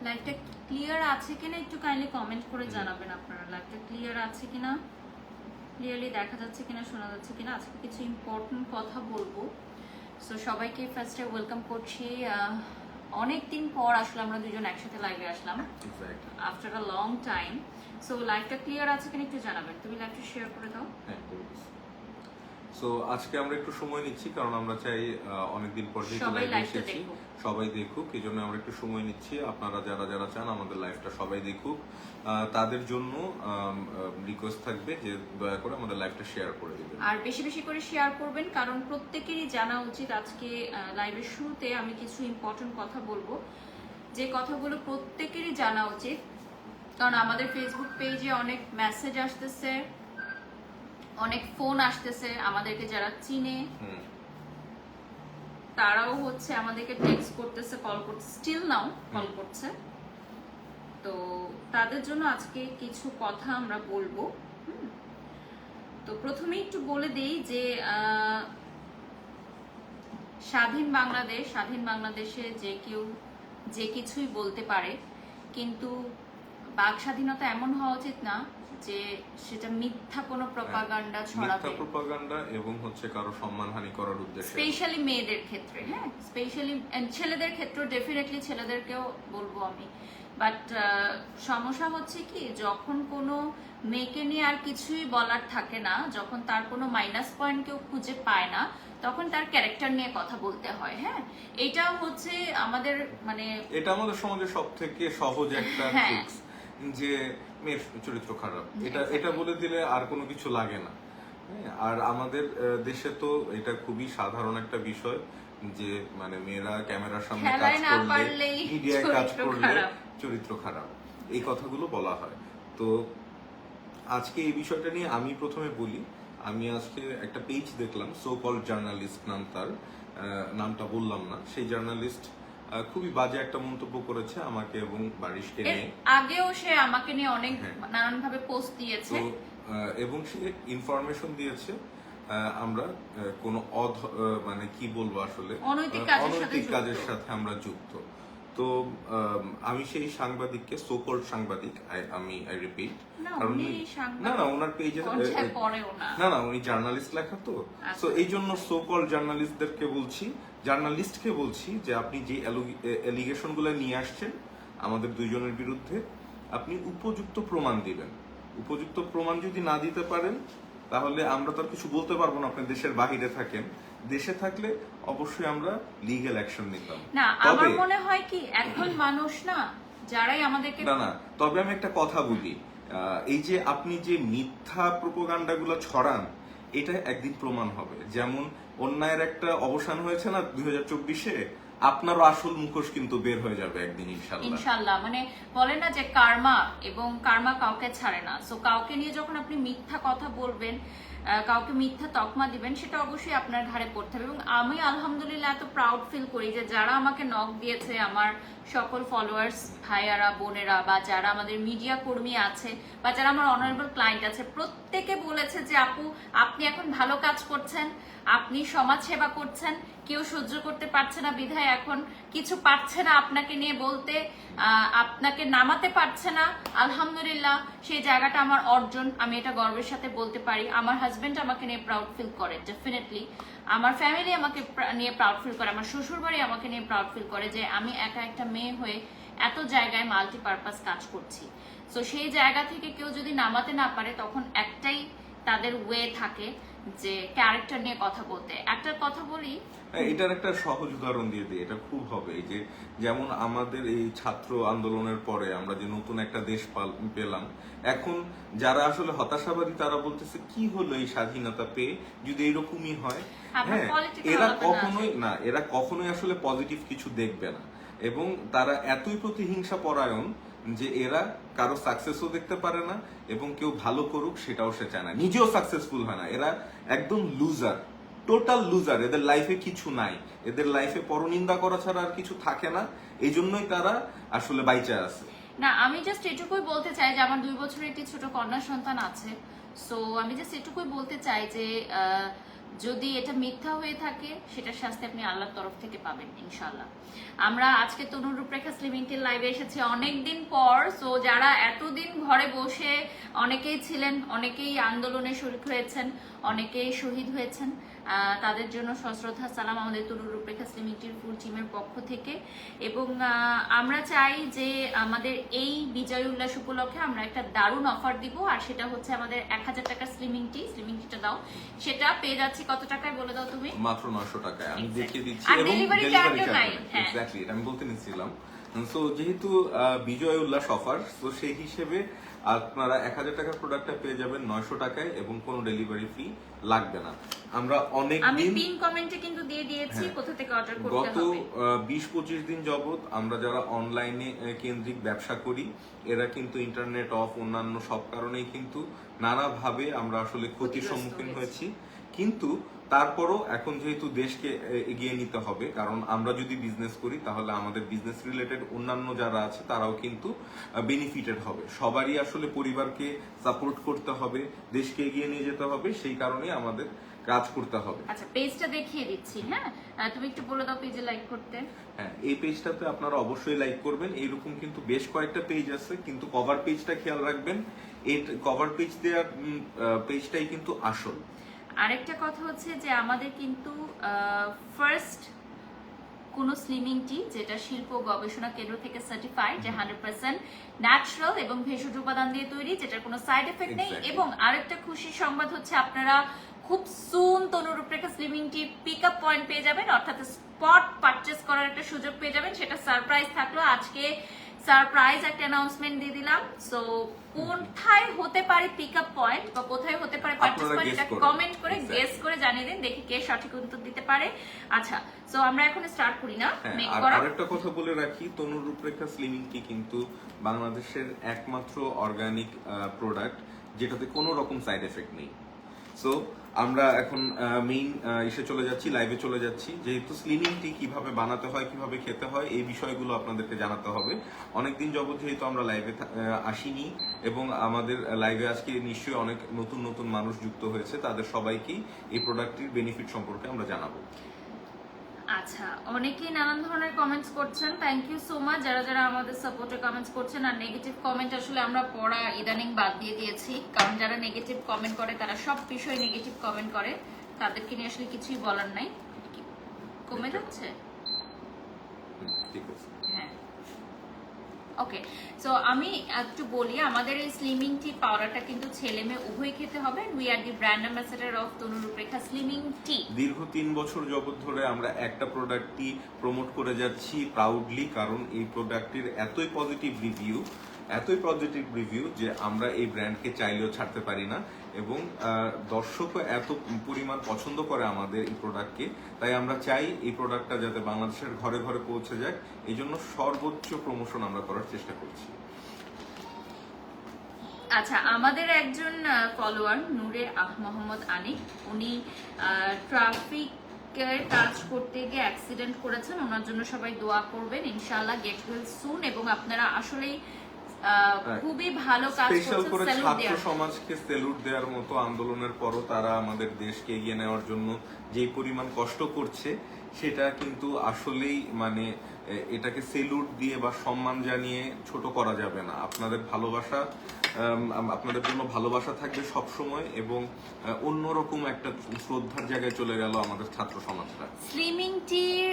লাইভটা ক্লিয়ার আছে কিনা একটু কাইন্ডলি কমেন্ট করে জানাবেন আপনারা। লাইভটা ক্লিয়ার আছে কিনা, ক্লিয়ারলি দেখা যাচ্ছে কিনা, শোনা যাচ্ছে কিনা। আজকে কিছু ইম্পর্টেন্ট কথা বলবো। সো সবাইকে ফার্স্টে ওয়েলকাম করছি। অনেক দিন পর আসলে আমরা দুজন একসাথে লাইভে আসলাম, after a long time. So লাইভটা ক্লিয়ার আছে কিনা একটু জানাবেন। তুমি লাইভটা শেয়ার করে দাও। সো আজকে আমরা একটু সময় নিচ্ছি কারণ আমরা চাই অনেকদিন পর সবাই লাইভটা দেখুক, সবাই দেখুক, এই জন্য আমরা একটু সময় নিচ্ছি। আপনারা যারা যারা চান আমাদের লাইভটা সবাই দেখুক, তাদের জন্য রিকোয়েস্ট থাকবে যে দয়া করে আমাদের লাইভটা শেয়ার করে দেবেন আর বেশি বেশি করে শেয়ার করবেন, কারণ প্রত্যেকেরই জানা উচিত। আজকে লাইভের শুরুতে আমি কিছু ইম্পর্টেন্ট কথা বলবো, যে কথাগুলো প্রত্যেকেরই জানা উচিত। কারণ আমাদের ফেসবুক পেজে অনেক মেসেজ আসতেছে, অনেক ফোন আসতেছে, আমাদেরকে যারা চিনে তারাও হচ্ছে আমাদেরকে টেক্সট করতেছে, কল করতেছে, স্টিল নাও কল করছে। তো তাদের জন্য আজকে কিছু কথা আমরা বলবো। তো প্রথমে একটু বলে দেই যে স্বাধীন বাংলাদেশে যে কেউ যে কিছুই বলতে পারে, কিন্তু বাক স্বাধীনতা এমন হওয়া উচিত না যে সেটা মিথ্যা কোনো প্রপাগান্ডা ছড়াবে, মিথ্যা প্রপাগান্ডা এবং হচ্ছে কারো সম্মানহানি করার উদ্দেশ্যে, স্পেশালি মেয়েদের ক্ষেত্রে। হ্যাঁ, স্পেশালি ছেলেদের ক্ষেত্রে ডেফিনেটলি ছেলেদেরকেও বলবো আমি। বাট সমস্যা হচ্ছে কি, যখন কোনো মেয়েকে নিয়ে আর কিছুই বলার থাকে না, যখন তার কোনো মাইনাস পয়েন্ট কেউ খুঁজে পায় না, তখন তার ক্যারেক্টার নিয়ে কথা বলতে হয়। হ্যাঁ, এটা হচ্ছে আমাদের এটা আমাদের সমাজের সবথেকে সহজ একটা ট্রিক্স, যে মেয়ের চরিত্র খারাপ, এটা বলে দিলে আর কোনো কিছু লাগে না। আর আমাদের দেশে তো এটা খুবই সাধারণ একটা বিষয় যে মেয়েরা ক্যামেরার সামনে কাজ করলে, মিডিয়ায় কাজ করলে চরিত্র খারাপ, এই কথাগুলো বলা হয়। তো আজকে এই বিষয়টা নিয়ে আমি প্রথমে বলি। আমি আজকে একটা পেজ দেখলাম, সো কল জার্নালিস্ট নাম, তার নামটা বললাম না। সেই জার্নালিস্ট খুবই বাজে একটা মন্তব্য করেছে আমাকে এবং বারিশকে নিয়ে। আগেও সে আমাকে নিয়ে অনেক নানান ভাবে পোস্ট দিয়েছে, এবং সে ইনফরমেশন দিয়েছে আমরা কোনো কি বলবো আসলে অনৈতিক কাজের সাথে আমরা যুক্ত। তো আমি সেই সাংবাদিককে, সো কল্ড সাংবাদিক, আমি রিপিট, কারণ না ওনার পেজে না উনি জার্নালিস্ট লেখা, তো সো এই জন্য সো কল্ড জার্নালিস্টকে বলছি যে আপনি যে অ্যালিগেশন গুলো নিয়ে আসছেন আমাদের দুইজনের বিরুদ্ধে, আপনি উপযুক্ত প্রমাণ দিবেন। উপযুক্ত প্রমাণ যদি না দিতে পারেন তাহলে আমরা তো আর কিছু বলতে পারবো না। আপনি দেশের বাহিরে থাকেন, দেশে থাকলে অবশ্যই আমরা লিগ্যাল অ্যাকশন নিতাম। না, আমার মনে হয় কি, এখন মানুষ না যারাই আমাদেরকে না তবে আমি একটা কথা বলি, এই যে আপনি যে মিথ্যা প্রোপাগান্ডা গুলো ছড়ান, এটা একদিন প্রমাণ হবে। যেমন অন্যায়ের একটা অবসান হয়েছে না 2024-এ, আপনারও আসল মুখোশ কিন্তু বের হয়ে যাবে একদিন ইনশাআল্লাহ। বলে না যে কার্মা, এবং কার্মা কাউকে ছাড়ে না। সো কাউকে নিয়ে যখন আপনি মিথ্যা কথা বলবেন, কাউকে মিথ্যা তকমা দিবেন, সেটা অবশ্যই আপনার ঘাড়ে পড়তে হবে। এবং আমি আলহামদুলিল্লাহ এত প্রাউড ফিল করি যে যারা আমাকে নক দিয়েছে, আমার সকল ফলোয়ার্স ভাইয়ারা, বোনেরা, বা যারা আমাদের মিডিয়া কর্মী আছে, বা যারা আমার অনারেবল ক্লায়েন্ট আছে, প্রত্যেকে বলেছে যে আপু আপনি এখন ভালো কাজ করছেন, আপনি সমাজ সেবা করছেন, কেউ সহ্য করতে পারছে না বিধায় এখন কিছু পারছে না আপনাকে নিয়ে বলতে, আপনাকে নামাতে পারছে না। আলহামদুলিল্লাহ, সেই জায়গাটা আমার অর্জন, আমি এটা গর্বের সাথে বলতে পারি। আমার হাজবেন্ড আমাকে নিয়ে প্রাউড ফিল করে, ডেফিনেটলি আমার ফ্যামিলি আমাকে নিয়ে প্রাউড ফিল করে, আমার শ্বশুর বাড়ি আমাকে নিয়ে প্রাউড ফিল করে যে আমি একা একটা মেয়ে হয়ে এত জায়গায় মাল্টিপারপাস কাজ করছি। তো সেই জায়গা থেকে কেউ যদি নামাতে না পারে, তখন একটাই তাদের ওয়ে থাকে যে ক্যারেক্টার নিয়ে কথা বলতে। একটা কথা বলি, এটার একটা সহজ উদাহরণ দিয়ে দিই, এটা খুব হবে। এই যে যেমন আমাদের এই ছাত্র আন্দোলনের পরে আমরা যে নতুন একটা দেশ পেলাম, এখন যারা আসলে হতাশাবাদী তারা বলতেছে কি হলো এই স্বাধীনতা পেয়ে, যদি এরকমই হয়। হ্যাঁ, এরা কখনোই আসলে পজিটিভ কিছু দেখবে না, এবং তারা এতই প্রতিহিংসা পরায়ণ যে এরা কারো সাকসেসও দেখতে পারে না, এবং কেউ ভালো করুক সেটাও সে চায় না, নিজেও সাকসেসফুল হয় না। এরা একদম লুজার, টোটাল লুজার। এদের লাইফে কিছু নাই, এদের লাইফে পরনিন্দা করা ছাড়া আর কিছু থাকে না। এই জন্যই তারা আসলে বাইচা আছে। না, আমি জাস্ট এটুকুই বলতে চাই যে আমার 2 বছরের একটি ছোট কন্যা সন্তান আছে। সো আমি জাস্ট এটুকুই বলতে চাই যে যদি এটা মিথ্যা হয়ে থাকে সেটার শাস্তি আপনি আল্লাহর তরফ থেকে পাবেন ইনশাআল্লাহ। আমরা আজকে তনুর রূপরেখা স্লিমিংটির লাইভে এসেছি অনেকদিন পর। সো যারা এতদিন ঘরে বসে অনেকেই ছিলেন, অনেকেই আন্দোলনে শরীক হয়েছেন, অনেকেই শহীদ হয়েছেন, তাদের জন্য সশ্রদ্ধা সালাম আমাদের তনুর রূপরেখা স্লিমিংটির ফুল টিমের পক্ষ থেকে। এবং আমরা চাই যে আমাদের এই বিজয় উল্লাস উপলক্ষে আমরা একটা দারুণ অফার দিব, আর সেটা হচ্ছে আমাদের 1000 টাকার স্লিমিংটিটা দাও। সেটা পেয়ে যাচ্ছি কত টাকায় বলে দাও তুমি? মাত্র 900 টাকায় আমি দেখিয়ে দিচ্ছি, আর এবং ডেলিভারি ডেলিভারি চার্জও নাই। চার্জ হ্যাঁ, এক্স্যাক্টলি এটা আমি বলতে নিচ্ছিলাম। সো যেহেতু বিজয় উল্লাস অফার, তো সেই হিসেবে আপনারা 1000 টাকার প্রোডাক্টটা পেয়ে যাবেন 900 টাকায় এবং কোনো ডেলিভারি ফি লাগবে না। আমরা অনেক আমি দিন পিন কমেন্টে কিন্তু দিয়ে দিয়েছি কোথা থেকে অর্ডার করতে গত হবে। 20-25 দিন যাবত আমরা যারা অনলাইনে কেন্দ্রিক ব্যবসা করি, এরা কিন্তু ইন্টারনেট অফ অন্যান্য সব কারণেই কিন্তু নানাভাবে আমরা আসলে ক্ষতির সম্মুখীন হয়েছি। কিন্তু তারপরও এখন যেহেতু দেশকে এগিয়ে নিতে হবে, কারণ আমরা যদি বিজনেস করি তাহলে আমাদের বিজনেস রিলেটেড অন্যান্য যারা আছে তারাও কিন্তু বেনিফিটেড হবে। সবারই আসলে পরিবারকে সাপোর্ট করতে হবে, দেশকে এগিয়ে নিয়ে যেতে হবে, সেই কারণেই আমাদের কাজ করতে হবে। আচ্ছা, পেজটা দেখিয়ে দিচ্ছি। হ্যাঁ, তুমি একটু বলে দাও পেজে লাইক করতে। হ্যাঁ, এই পেজটাতে আপনারা অবশ্যই লাইক করবেন। এইরকম কিন্তু বেশ কয়েকটা পেজ আছে, কিন্তু কভার পেজটা খেয়াল রাখবেন, এই কভার পেজ দেওয়ার পেজটাই কিন্তু আসল। আরেকটা কথা হচ্ছে যে আমাদের কিন্তু ফার্স্ট কোন স্লিমিং টি যেটা শিল্প গবেষণা কেন্দ্র থেকে সার্টিফাইড, যে 100% ন্যাচারাল এবং ভেষজ উপাদান দিয়ে তৈরি, যেটার কোনো সাইড এফেক্ট নেই। Exactly. এবং আরেকটা খুশির সংবাদ হচ্ছে আপনারা খুব সুন তনুর রূপরেখা slimming tea pick up point পেয়ে যাবেন, অর্থাৎ স্পট পারচেস করার একটা সুযোগ পেয়ে যাবেন। সেটা সারপ্রাইজ থাকলো, আজকে সারপ্রাইজ একটা অ্যানাউন্সমেন্ট দিয়ে দিলাম। সো কোথায় হতে পারে পিক আপ পয়েন্ট বা কোথায় হতে পারে পারচেস পয়েন্ট, এটা কমেন্ট করে গেস করে জানিয়ে দিন, দেখি কে সঠিক উত্তর দিতে পারে। আচ্ছা, সো আমরা এখন স্টার্ট করি না মেক করা। আরেকটা কথা বলে রাখি, তনুর রূপরেখা স্লিমিং টি কিন্তু বাংলাদেশের একমাত্র অর্গানিক প্রোডাক্ট যেটাতে কোনো রকম সাইড এফেক্ট নেই। সো আমরা এখন মেইন এসে চলে যাচ্ছি, লাইভে চলে যাচ্ছি। যেহেতু স্লিমিং টি কিভাবে বানাতে হয়, কিভাবে খেতে হয়, এই বিষয়গুলো আপনাদেরকে জানাতে হবে। অনেকদিন যাবত যেহেতু আমরা লাইভে আসিনি, এবং আমাদের লাইভে আজকে নিশ্চয়ই অনেক নতুন নতুন মানুষ যুক্ত হয়েছে, তাদের সবাইকেই এই প্রোডাক্টটির বেনিফিট সম্পর্কে আমরা জানাবো। আচ্ছা, অনেকেই নানান ধরনের কমেন্টস করছেন, থ্যাংক ইউ সো মাচ যারা যারা আমাদের সাপোর্টে কমেন্টস করছেন। আর নেগেটিভ কমেন্ট আসলে আমরা পড়া ইদানিং বাদ দিয়ে দিয়েছি, কারণ যারা নেগেটিভ কমেন্ট করে তারা সব বিষয়ে নেগেটিভ কমেন্ট করে, তাদেরকে নিয়ে আসলে কিছুই বলার নাই। কমে যাচ্ছে, ঠিক আছে। হ্যাঁ, ওকে। সো আমি একটু বলি, আমাদের এই স্লিমিং টি পাউডারটা কিন্তু ছেলে মেয়ে উভয় খেতে হবে। We are the brand ambassador of Tanu Rooprekha slimming টি। দীর্ঘ 3 বছর যাবত ধরে আমরা একটা প্রোডাক্টই প্রমোট করে যাচ্ছি প্রাউডলি, কারণ এই প্রোডাক্টটির এতই পজিটিভ রিভিউ যে আমরা এই ব্র্যান্ডকে চাইলেও ছাড়তে পারি না, এবং দর্শকও এত পরিমাণ পছন্দ করে আমাদের এই প্রোডাক্টকে, তাই আমরা চাই এই প্রোডাক্টটা যাতে বাংলাদেশের ঘরে ঘরে পৌঁছে যায়, এই জন্য সর্বোচ্চ প্রমোশন আমরা করার চেষ্টা করছি। আচ্ছা, আমাদের একজন ফলোয়ার নূরে মোহাম্মদ আনিক, উনি ট্রাফিকের কাজ করতে গিয়ে অ্যাক্সিডেন্ট করেছেন, ওনার জন্য সবাই দোয়া করবেন, ইনশাআল্লাহ গেট ওয়েল সুন। এবং আপনারা আসলেই খুবই ভালো কাজ স্পেশাল করে করছেন, ছাত্র সমাজকে সেলুট দেওয়ার মতো আন্দোলনের পরও তারা আমাদের দেশকে এগিয়ে নেওয়ার জন্য যেই পরিমাণ কষ্ট করছে, সেটা কিন্তু আসলেই মানে এটাকে সেলুট দিয়ে বা সম্মান জানিয়ে ছোট করা যাবে না। আপনাদের ভালোবাসা, আপনাদের জন্য ভালোবাসা থাকবে সব সময়, এবং অন্যরকম একটা শ্রদ্ধার জায়গায় চলে গেল আমাদের ছাত্র সমাজটা। স্লিমিং টির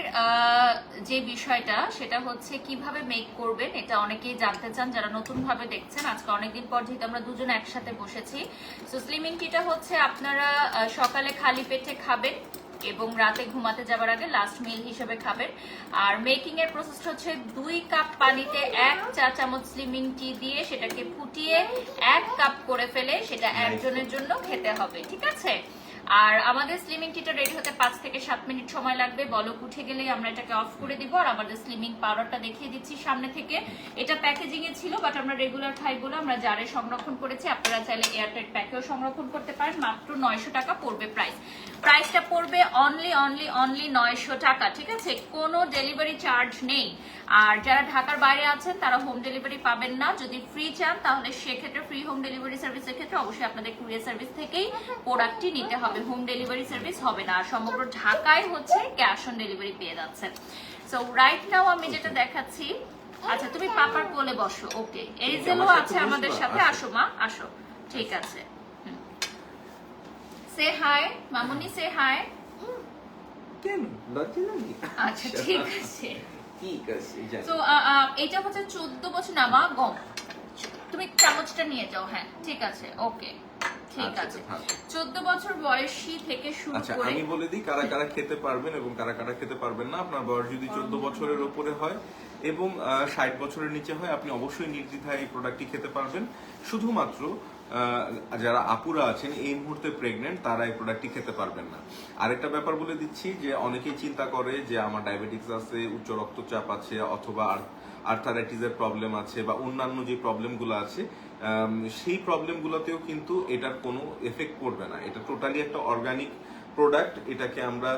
যে বিষয়টা সেটা হচ্ছে কিভাবে মেক করবেন, এটা অনেকেই জানতে চান যারা নতুন ভাবে দেখছেন। আজকে অনেকদিন পর যেহেতু আমরা দুজনে একসাথে বসেছি, সো স্লিমিং টিটা হচ্ছে আপনারা সকালে খালি পেটে খাবেন এবং রাতে ঘুমাতে যাবার আগে লাস্ট মিল হিসেবে খাবেন। আর মেকিং এর প্রসেসটা হচ্ছে 2 কাপ পানিতে 1 চা চামচ স্লিমিং টি দিয়ে সেটাকে ফুটিয়ে 1 কাপ করে ফেলে সেটা একজনের জন্য খেতে হবে, ঠিক আছে? আর আমাদের স্লিমিং টিটা রেডি হতে 5 থেকে 7 মিনিট সময় লাগবে। বলক উঠে গেলেই আমরা এটাকে অফ করে দিব। আর আমাদের স্লিমিং পাউডারটা দেখিয়ে দিচ্ছি সামনে থেকে। এটা প্যাকেজিং এ ছিল, বাট আমরা রেগুলার খাই বলে আমরা জারে সংরক্ষণ করেছি। আপনারা চাইলে এয়ারটাইট প্যাকেও সংরক্ষণ করতে পারেন। মাত্র 900 টাকা পড়বে প্রাইসটা পড়বে অনলি 900 টাকা, ঠিক আছে? কোনো ডেলিভারি চার্জ নেই। আর যারা ঢাকার বাইরে আছেন তারা হোম ডেলিভারি পাবেন না। যদি ফ্রি চান তাহলে সেক্ষেত্রে ফ্রি হোম ডেলিভারি সার্ভিসের ক্ষেত্রে অবশ্যই আপনাদের কুরিয়ার সার্ভিস থেকেই প্রোডাক্টটি নিতে হবে। তবে হোম ডেলিভারি সার্ভিস হবে না, আর সমগ্র ঢাকায় হচ্ছে ক্যাশ অন ডেলিভারি পেয়ে যাচ্ছে। সো রাইট নাও আমি যেটা দেখাচ্ছি, আচ্ছা তুমি পাপার কোলে বসো। ওকে, এরিজেলও আছে আমাদের সাথে, আসো মা আসো, ঠিক আছে। সে হাই মামুনি, সে হাই। কেন লজ্জা লাগে? আচ্ছা ঠিক আছে। ঠিক আছে, যাই। তো এটা হচ্ছে 14 বছর না মা, গম তুমি চামচটা নিয়ে যাও। হ্যাঁ ঠিক আছে, ওকে ঠিক আচ্ছা, আছে। থাক। 14 বছর বয়সী থেকে শুরু আচ্ছা করে, আমি বলে দিই কারা কারা খেতে পারবেন এবং কারা কারা খেতে পারবেন না। আপনার বয়স যদি 14 বছরের উপরে হয় এবং 60 বছরের নিচে হয়, আপনি অবশ্যই নির্দ্বিধায় এই প্রোডাক্টটি খেতে পারবেন। শুধুমাত্র যারা আপুরা আছেন এই মুহূর্তে প্রেগনেন্ট, তারা এই প্রোডাক্টটি খেতে পারবেন না। আরেকটা ব্যাপার বলে দিচ্ছি যে অনেকেই চিন্তা করে যে আমার ডায়াবেটিক্স আছে, উচ্চ রক্তচাপ আছে, অথবা আর্থারাইটিসের প্রবলেম আছে বা অন্যান্য যে প্রবলেমগুলো আছে, সেই প্রবলেমগুলোতেও কিন্তু এটার কোনো এফেক্ট পড়বে না। এটা টোটালি একটা অর্গানিক প্রোডাক্ট। এটাকে আমরা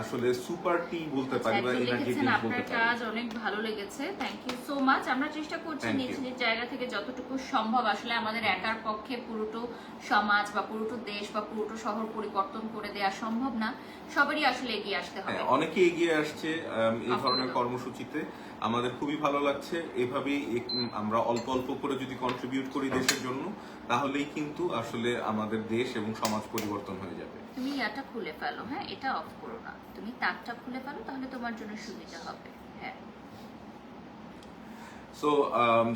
আসলে সুপার টি বলতে পারি বা এনার্জি ড্রিঙ্ক বলতে আপনার পারি। কাজ অনেক ভালো লেগেছে, থ্যাংক ইউ সো মাচ। আমরা চেষ্টা করছি Thank নিজ you. নিজ জায়গা থেকে যতটুকু সম্ভব, আসলে আমাদের একার পক্ষে পুরোটো সমাজ বা পুরোটো দেশ বা পুরোটো শহর পরিবর্তন করে দেওয়া সম্ভব না, সবারই আসলে এগিয়ে আসতে হবে। হ্যাঁ, অনেকে এগিয়ে আসছে এই ধরনের কর্মসূচিতে, আমাদের খুবই ভালো লাগছে। এভাবেই আমরা অল্প অল্প করে যদি কন্ট্রিবিউট করি দেশের জন্য, তাহলেই কিন্তু আসলে আমাদের দেশ এবং সমাজ পরিবর্তন হয়ে যাবে। তুমি এটা খুলে ফেলো, হ্যাঁ এটা অফ করো না, তুমি তারটা খুলে ফেলো, তাহলে তোমার জন্য সুবিধা হবে। হ্যাঁ সো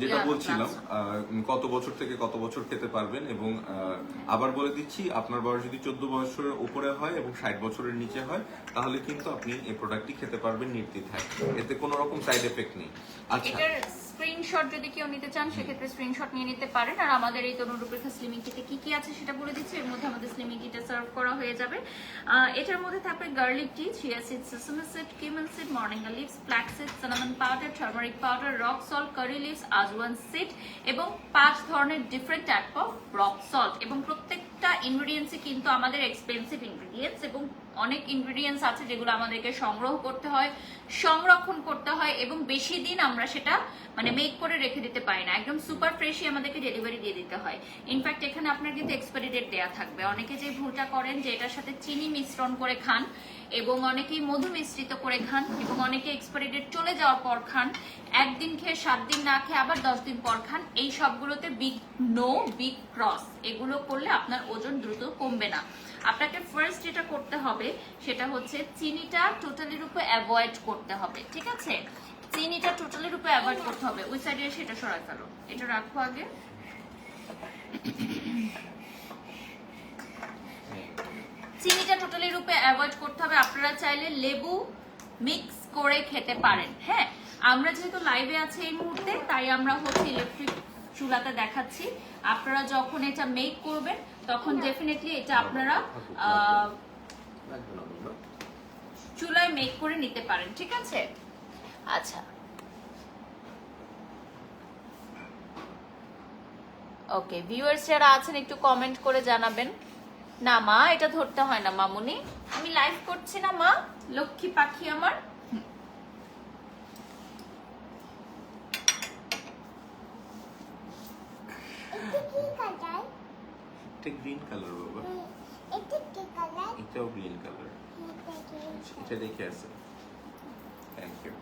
যেটা Yeah, বলছিলাম, that's- কত বছর থেকে কত বছর খেতে পারবেন, এবং আবার বলে দিচ্ছি আপনার বয়স যদি 14 বছরের উপরে হয় এবং 60 বছরের নিচে হয়, তাহলে কিন্তু আপনি এই প্রোডাক্টটি খেতে পারবেন নির্দ্বিধায়। এতে কোনো রকম সাইড এফেক্ট নেই। আচ্ছা, এটার স্ক্রিনশট যদি কেউ নিতে চান সেক্ষেত্রে স্ক্রিনশট নিয়ে নিতে পারেন। আর আমাদের এই তরুণরূপরেখা স্লিমিং কিটে কি কি আছে সেটা বলে দিচ্ছি। এর মধ্যে আমাদের স্লিমিং কিটে সার্ভ করা হয়ে যাবে। এটার মধ্যে থাকবে garlic tea, chia seed, sesame seed, cumin seed, moringa leaves, flax seed, cinnamon powder, turmeric powder, rock salt, curry leaves, ajwain seed এবং 5 ধরনের different type of rock salt. এবং প্রত্যেকটা ইনগ্রেডিয়েন্টসই কিন্তু আমাদের এক্সপেন্সিভ ইনগ্রেডিয়েন্টস, এবং অনেক ইনগ্রেডিয়েন্টস আছে যেগুলো আমাদেরকে সংগ্রহ করতে হয়, সংরক্ষণ করতে হয়, এবং বেশি দিন আমরা সেটা মানে মেক করে রেখে দিতে পারি না। একদম সুপার ফ্রেশই আমাদেরকে ডেলিভারি দিয়ে দিতে হয়। ইনফ্যাক্ট এখানে আপনার কিন্তু এক্সপায়ারি ডেট দেওয়া থাকবে। অনেকে যে ভুলটা করেন যে এটার সাথে চিনি মিশ্রণ করে খান, এবং অনেকেই মধু মিশ্রিত করে খান, এবং অনেকে এক্সপায়ারি ডেট চলে যাওয়ার পর খান, একদিন খেয়ে 7 দিন না খেয়ে আবার 10 দিন পর খান। এই সবগুলোতে বিগ নো, বিগ ক্রস। এগুলো করলে আপনার ওজন দ্রুত কমবে না। আপনাকে ফার্স্ট যেটা করতে হবে সেটা হচ্ছে চিনিটা টোটালি রূপে অ্যাভয়েড করতে হবে, ঠিক আছে? চিনিটা টোটালি রূপে অ্যাভয়েড করতে হবে। ওই সাইডে সেটা সরাই ফেলো, এটা রাখো আগে। চিনিটা টোটালি রূপে অ্যাভয়েড করতে হবে। আপনারা চাইলে লেবু মিক্স করে খেতে পারেন। হ্যাঁ, আমরা যেহেতু লাইভে আছি এই মুহূর্তে, তাই আমরা হচ্ছে ইলেকট্রিক চুলাতে দেখাচ্ছি। আপনারা যখন এটা মেক করবেন তখন ডেফিনেটলি এটা আপনারা চুলায় মেক করে নিতে পারেন, ঠিক আছে? আচ্ছা, ওকে, ভিউয়ার্স যারা আছেন একটু কমেন্ট করে জানাবেন। না মা, এটা ধরতে হয় না মামুনি, আমি লাইভ করছি না মা, লক্ষ্মী পাখি আমার। এটা গ্রিন কালার বাবা, এটাও গ্রিন কালার, এটা দেখে আছে। Thank you.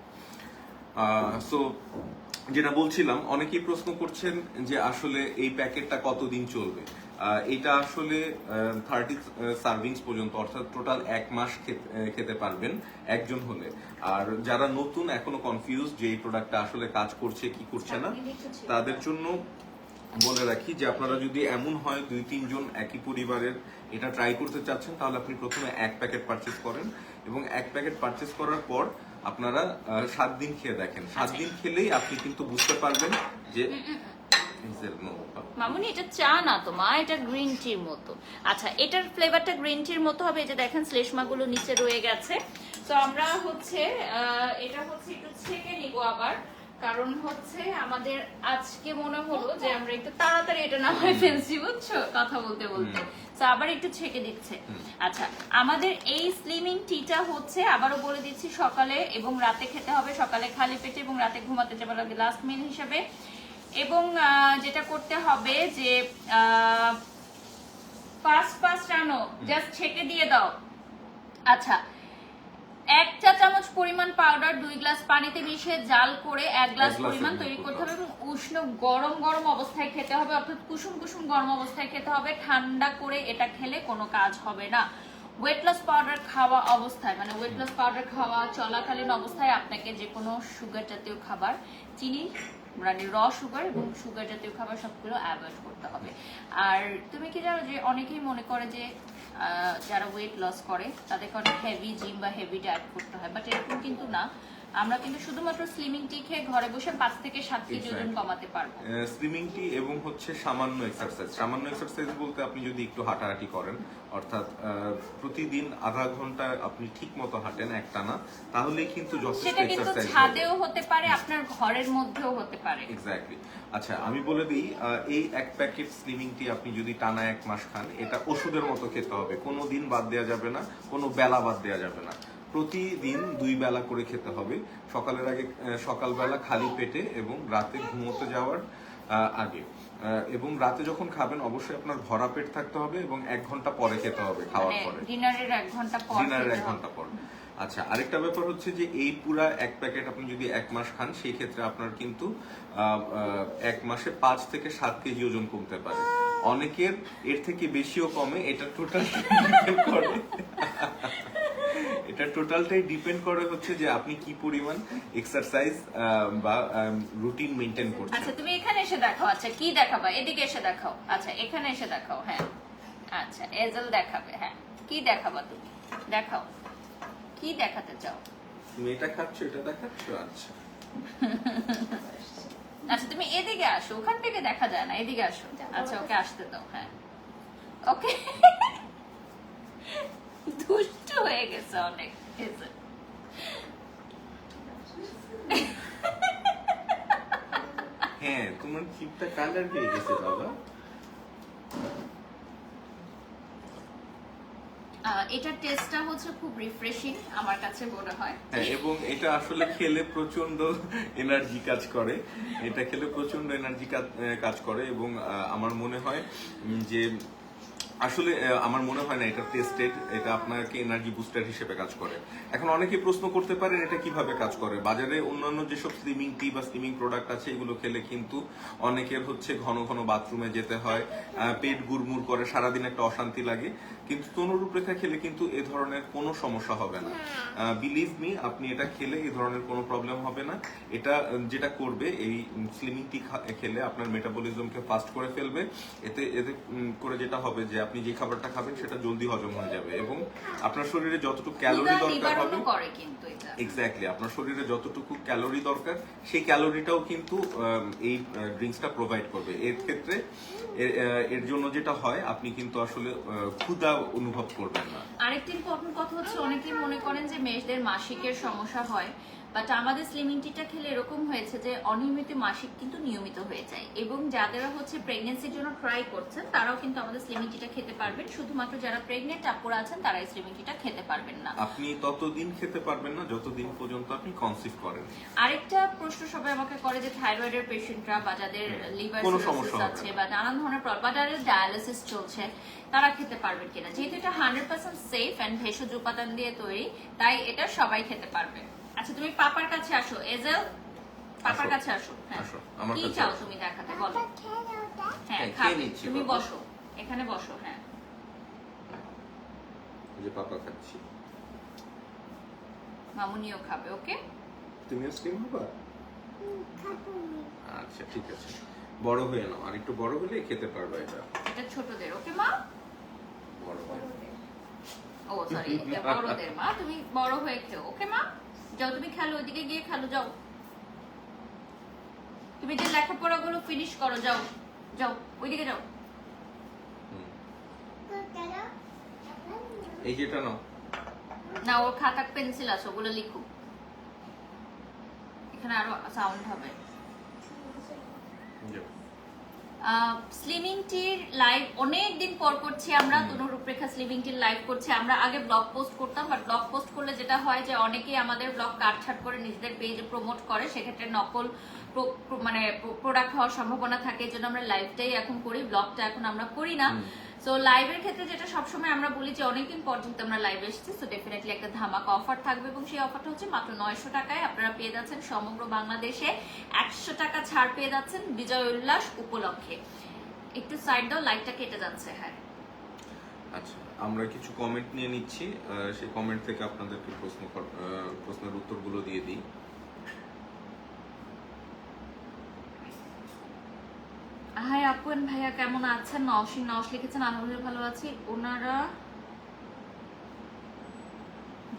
সো যেটা বলছিলাম, অনেকেই প্রশ্ন করছেন যে আসলে এই প্যাকেটটা কতদিন চলবে। এটা আসলে 30 সার্ভিংস পর্যন্ত, অর্থাৎ টোটাল 1 মাস খেতে পারবেন একজন হলে। আর যারা নতুন এখনো কনফিউজ যে এই প্রোডাক্টটা আসলে কাজ করছে কি করছে না, তাদের জন্য বলে রাখি যে আপনারা যদি এমন হয় 2-3 জন একই পরিবারের এটা ট্রাই করতে চাচ্ছেন, তাহলে আপনি প্রথমে 1 প্যাকেট পারচেজ করেন, এবং 1 প্যাকেট পারচেজ করার পর আপনারা 7 দিন খেয়ে দেখেন। 7 দিন খেলেই আপনি কিন্তু বুঝতে পারবেন যে মামুনি এটা চা না তো মা, এটা গ্রিন টির মতো। আচ্ছা, এটার ফ্লেভারটা গ্রিন টির মতো হবে। এই যে দেখেন শ্লেষ্মাগুলো নিচে রয়ে গেছে। তো আমরা হচ্ছে এটা হচ্ছে একটু ছেঁকে নিব আবার, কারণ হচ্ছে আমাদের আজকে মনে হলো যে আমরা একটু তাড়াতাড়ি এটা না হয় ফেলছি, বুঝছো, কথা বলতে বলতে। তো আবার একটু ছেঁকে দিচ্ছে। আচ্ছা, আমাদের এই স্লিমিং টিটা হচ্ছে, আবারও বলে দিচ্ছি, সকালে এবং রাতে খেতে হবে। সকালে খালি পেটে এবং রাতে ঘুমাতে যাবার আগে লাস্ট মিল হিসাবে। এবং যেটা করতে হবে যে 5 রানো জাস্ট ছেঁকে দিয়ে দাও। আচ্ছা, 1 চা চামচ পরিমাণ পাউডার 2 গ্লাস পানিতে মিশিয়ে জাল করে 1 গ্লাস পরিমাণ তৈরি করতে হবে এবং উষ্ণ গরম গরম অবস্থায় খেতে হবে, অর্থাৎ কুসুম কুসুম গরম অবস্থায় খেতে হবে। ঠান্ডা করে এটা খেলে কোনো কাজ হবে না। ওয়েট লস পাউডার খাওয়া অবস্থায়, মানে ওয়েট লস পাউডার খাওয়া চলাকালীন অবস্থায় আপনাকে যে কোনো সুগার জাতীয় খাবার, চিনি মানে র সুগার এবং সুগার জাতীয় খাবার সবগুলো অ্যাভয়েড করতে হবে। আর তুমি কি জানো যে অনেকেই মনে করে যে যারা ওয়েট লস করে তাদেরকে অনেক হেভি জিম বা হেভি ডায়েট করতে হয়, বাট এরকম কিন্তু না। আমরা কিন্তু শুধুমাত্র স্লিমিং টি খেয়ে ঘরে বসে 5 থেকে 7 কেজি ওজন কমাতে পারবো। স্লিমিং টি এবং হচ্ছে সামান্য এক্সারসাইজ। সামান্য এক্সারসাইজ বলতে আপনি যদি একটু হাঁটাহাঁটি করেন, অর্থাৎ প্রতিদিন আধা ঘন্টা আপনি ঠিক মতো হাঁটেন একটানা, তাহলেই কিন্তু যথেষ্ট সেটা কিন্তু এক্সারসাইজ। ছাদেও হতে পারে, আপনার ঘরের মধ্যেও হতে পারে। এক্স্যাক্টলি। আচ্ছা, আমি বলে দিই, এই 1 প্যাকেট স্লিমিং টি আপনি যদি টানা 1 মাস খান, এটা ওষুধের মতো খেতে হবে। কোনো দিন বাদ দেওয়া যাবে না, কোনো বেলা বাদ দেওয়া যাবে না। প্রতিদিন 2 বেলা করে খেতে হবে। সকালের আগে, সকালবেলা খালি পেটে এবং রাতে ঘুমোতে যাওয়ার আগে। এবং রাতে যখন খাবেন অবশ্যই আপনার ভরা পেট থাকতে হবে এবং 1 ঘন্টা পরে খেতে হবে খাওয়ার পরে। ডিনারের 1 ঘন্টা পর। ডিনারের 1 ঘন্টা পর। আচ্ছা, আরেকটা ব্যাপার হচ্ছে যে এই পুরা 1 প্যাকেট আপনি যদি 1 মাস খান, সেই ক্ষেত্রে আপনার কিন্তু 1 মাসে 5 থেকে 7 কেজি ওজন কমতে পারে। অনেকের এর থেকে বেশিও কমে। এটা টোটালটাই ডিপেন্ড করে হচ্ছে যে আপনি কি পরিমাণ এক্সারসাইজ বা রুটিন মেইনটেইন করছেন। আচ্ছা, তুমি এখানে এসে দেখাও। আচ্ছা, কি দেখাবা? এদিকে এসে দেখাও। আচ্ছা, এখানে এসে দেখাও। হ্যাঁ, আচ্ছা, এজেল দেখাবে। হ্যাঁ, কি দেখাবা তুমি? দেখাও, কি দেখাতে চাও? তুমি এটা খাচ্ছ, এটা দেখাচ্ছ? আচ্ছা আচ্ছা, তুমি এদিকে আসো, ওখান থেকে দেখা যায় না, এদিকে আসো। আচ্ছা, ওকে আসতে দাও। হ্যাঁ, ওকে। দুষ্ট হয়ে গেছে অনেক। হ্যাঁ, তোমার চিপটা কালার পেয়ে গেছে বাবা। এটার টেস্টটা হচ্ছে খুব রিফ্রেশিং আমার কাছে মনে হয়। হ্যাঁ, এবং এটা আসলে খেলে প্রচন্ড এনার্জি কাজ করে। এটা খেলে প্রচন্ড এনার্জি কাজ করে এবং আমার মনে হয় যে আসলে আমার মনে হয় না এটা টেস্টেড, এটা আপনাকে এনার্জি বুস্টার হিসেবে কাজ করে। এখন অনেকে প্রশ্ন করতে পারেন এটা কিভাবে কাজ করে। বাজারে অন্যান্য যেসব স্লিমিং টি বা স্লিমিং প্রোডাক্ট আছে এগুলো খেলে কিন্তু অনেকের হচ্ছে ঘন ঘন বাথরুমে যেতে হয়, পেট গুড়মুড় করে, সারাদিন একটা অশান্তি লাগে। কিন্তু তনুরূপরেখা খেলে কিন্তু এ ধরনের কোনো সমস্যা হবে না। বিলিভ মি, আপনি এটা খেলে এই ধরনের কোনো প্রবলেম হবে না। এটা যেটা করবে, এই স্লিমিং টি খেলে আপনার মেটাবলিজমকে ফাস্ট করে ফেলবে। এতে এতে করে যেটা হবে যে আপনি যে খাবারটা খাবেন সেটা জলদি হজম হয়ে যাবে এবং আপনার শরীরে যতটুকু ক্যালোরি দরকার হবে, এক্স্যাক্টলি, আপনার শরীরে যতটুকু ক্যালোরি দরকার সেই ক্যালোরিটাও কিন্তু এই ড্রিঙ্কসটা প্রোভাইড করবে। এর ক্ষেত্রে এর জন্য যেটা হয়, আপনি কিন্তু আসলে ক্ষুধা অনুভব করবেন না। আরেকটি ইম্পর্টেন্ট কথা হচ্ছে, অনেকেই মনে করেন যে মেয়েদের মাসিকের সমস্যা হয়, বাট আমাদের স্লিমিং টিটা খেলে এরকম হয়েছে যে অনিয়মিত মাসিক কিন্তু নিয়মিত হয়ে যায়। এবং যারা হচ্ছে প্রেগন্যান্সির জন্য ট্রাই করছেন তারাও কিন্তু আমাদের স্লিমিং টিটা খেতে পারবেন। শুধুমাত্র যারা প্রেগনেন্ট আপুরা আছেন তারা এই স্লিমিং টিটা খেতে পারবেন না। আপনি ততদিন খেতে পারবেন না যতদিন পর্যন্ত আপনি কনসিভ করেন। আরেকটা প্রশ্ন সবাই আমাকে করে যে থাইরয়েডের পেশেন্টরা বা যাদের লিভার সিরোসিস আছে বা নানান ধরনের প্রবলেম বা যাদের ডায়ালিসিস চলছে তারা খেতে পারবেন কিনা। যেহেতু এটা 100% সেফ এন্ড ভেষজ উপাদান দিয়ে তৈরি, তাই এটা সবাই খেতে পারবে। আচ্ছা, তুমি পাপার কাছে আসো। এজেল, পাপার কাছে আসো। হ্যাঁ, কি চাও তুমি দেখাতে, বলো। হ্যাঁ, খাবে, তুমি বসো, এখানে বসো। হ্যাঁ, যে পাপা খাচ্ছি, মামুনিও খাবে। ওকে, তুমিও স্লিম হবা? আচ্ছা, ঠিক আছে, বড় হয়ে নাও, আর একটু বড় হলে খেতে পারবে। এটা ছোটদের। ওকে মা, বড় হয়ে। ও সরি, বড়দের মা, তুমি বড় হয়ে খেও। ওকে মা, যাও তুমি খেলো, ওইদিকে গিয়ে খেলো, যাও। তুমি যে লেখাপড়াগুলো ফিনিশ করো, যাও যাও, ওইদিকে যাও। এই যেটা নাও না, ওর খাতা পেন্সিল আছে, ওগুলো লিখো। এখানে আরো সাউন্ড হবে। স্লিমিং টির লাইভ অনেকদিন পর করছি আমরা। তনুরূপরেখা স্লিমিং টির লাইভ করছি। আমরা আগে ব্লগ পোস্ট করতাম, বাট ব্লগ পোস্ট করলে যেটা হয় যে অনেকেই আমাদের ব্লগ কাটছাট করে নিজেদের পেজে প্রমোট করে, সেক্ষেত্রে নকল মানে প্রোডাক্ট হওয়ার সম্ভাবনা থাকে। এজন্য আমরা লাইভটাই এখন করি, ব্লগটা এখন আমরা করি না। সো লাইভের ক্ষেত্রে যেটা সবসময় আমরা বলি যে অনেকদিন পর্যন্ত আমরা লাইভে এসেছি, সো ডেফিনেটলি একটা ধামাকা অফার থাকবে এবং সেই অফারটা হচ্ছে মাত্র 900 টাকায় আপনারা পেয়ে যাচ্ছেন সমগ্র বাংলাদেশে 100 টাকা ছাড় পেয়ে যাচ্ছেন বিজয় উল্লাস উপলক্ষে। একটু সাইড দাও, লাইটটা কেটে যাচ্ছে। হ্যাঁ আচ্ছা, আমরা কিছু কমেন্ট নিয়ে নিচ্ছি, সেই কমেন্ট থেকে আপনাদেরকে প্রশ্নের উত্তরগুলো দিয়ে দিই। হাই আপুন ভাইয়া কেমন আছেন? নওশিন নওশ লিখেছেন আলহামদুলিল্লাহ ভালো আছি। ওনারা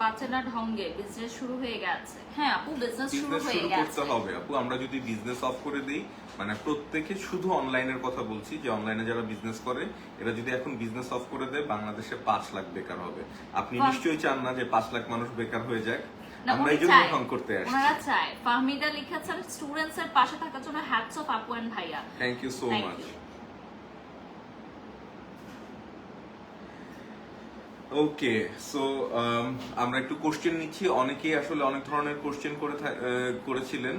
বাঁচে না ঢঙ্গে, বিজনেস শুরু হয়ে গেছে। হ্যাঁ আপু বিজনেস শুরু বিজনেস হয়ে শুরু গেছে। করতে হবে আপু। আমরা যদি বিজনেস অফ করে দিই, মানে প্রত্যেকে শুধু অনলাইনের কথা বলছি, যে অনলাইনে যারা বিজনেস করে এরা যদি এখন বিজনেস অফ করে দেয়, বাংলাদেশে 5 লাখ বেকার হবে। আপনি বাহ। নিশ্চয়ই চান না যে 5 লাখ মানুষ বেকার হয়ে যাক। না, আমরা উনি এই জন্য চায়, ফোন করতে আসছি। ওনারা চায়। ফাহমিদা লিখেছেন স্টুডেন্টস এর পাশে থাকার জন্য হ্যাটস অফ আপু এন্ড ভাইয়া। Thank you so Thank much. you. Okay, so আমরা একটু কোশ্চেন নিচ্ছি। অনেকেই আসলে অনেক ধরনের কোশ্চেন করেছিলেন,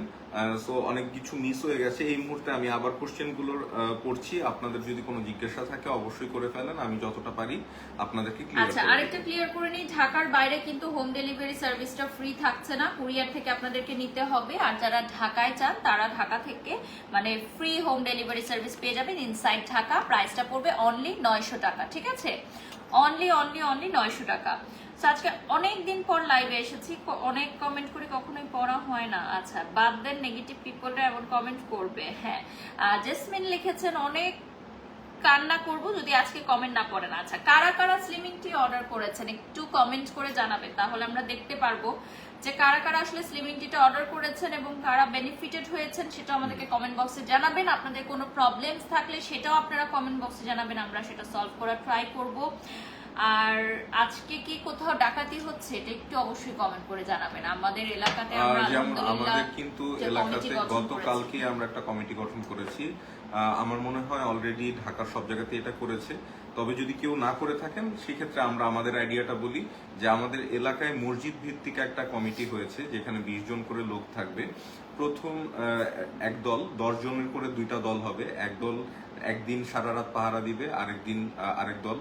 সো অনেক কিছু মিস হয়ে গেছে। এই মুহূর্তে আমি আবার কোশ্চেনগুলোর পড়ছি। আপনাদের যদি কোনো জিজ্ঞাসা থাকে অবশ্যই করে ফেলেন, আমি যতটা পারি আপনাদেরকে ক্লিয়ার আচ্ছা করে আরেকটা দেব। ক্লিয়ার করে নিই, ঢাকার বাইরে কিন্তু হোম ডেলিভারি সার্ভিসটা ফ্রি থাকছে না, কুরিয়ার থেকে আপনাদেরকে নিতে হবে। আর যারা ঢাকায় চান তারা ঢাকা থেকে মানে ফ্রি হোম ডেলিভারি সার্ভিস পেয়ে যাবেন ইনসাইড ঢাকা। প্রাইসটা পড়বে অনলি 900 টাকা, ঠিক আছে? অনলি 900 টাকা। So, আজকে অনেক দিন পর লাইভে এসেছি, অনেক কমেন্ট করে কখনোই পড়া হয় না। আচ্ছা বাদ দেন, নেগেটিভ পিপলরা এমন কমেন্ট করবে। হ্যাঁ জেসমিন লিখেছেন অনেক কান্না করব যদি আজকে কমেন্ট না পড়েন। আচ্ছা কারা কারা স্লিমিং টি অর্ডার করেছেন একটু কমেন্ট করে জানাবেন, তাহলে আমরা দেখতে পারবো যে কারা কারা আসলে স্লিমিং টিটা অর্ডার করেছেন এবং কারা বেনিফিটেড হয়েছেন, সেটা আমাদেরকে কমেন্ট বক্সে জানাবেন। আপনাদের কোনো প্রবলেমস থাকলে সেটাও আপনারা কমেন্ট বক্সে জানাবেন, আমরা সেটা সলভ করার ট্রাই করব। আর আজকে কি কোথাও ডাকাতি হচ্ছে এটা একটু অবশ্যই কমেন্ট করে জানাবেন। আমাদের এলাকাতে আমরা যেমন আলহামদুলিল্লাহ আমাদের কিন্তু যে এলাকাতে কমিটি গঠন গতকালকে আমরা একটা কমিটি গঠন করেছি। আমার মনে হয় অলরেডি ঢাকার সব জায়গাতে এটা করেছে। তবে যদি কেউ না করে থাকেন সেক্ষেত্রে আমরা আমাদের আইডিয়াটা বলি, যে আমাদের এলাকায় মসজিদ ভিত্তিক একটা কমিটি হয়েছে যেখানে 20 জন করে লোক থাকবে। প্রথম এক দল 10 জনের করে 2টা দল হবে। এক দল একদিন সারা রাত পাহারা দিবে, আরেক দল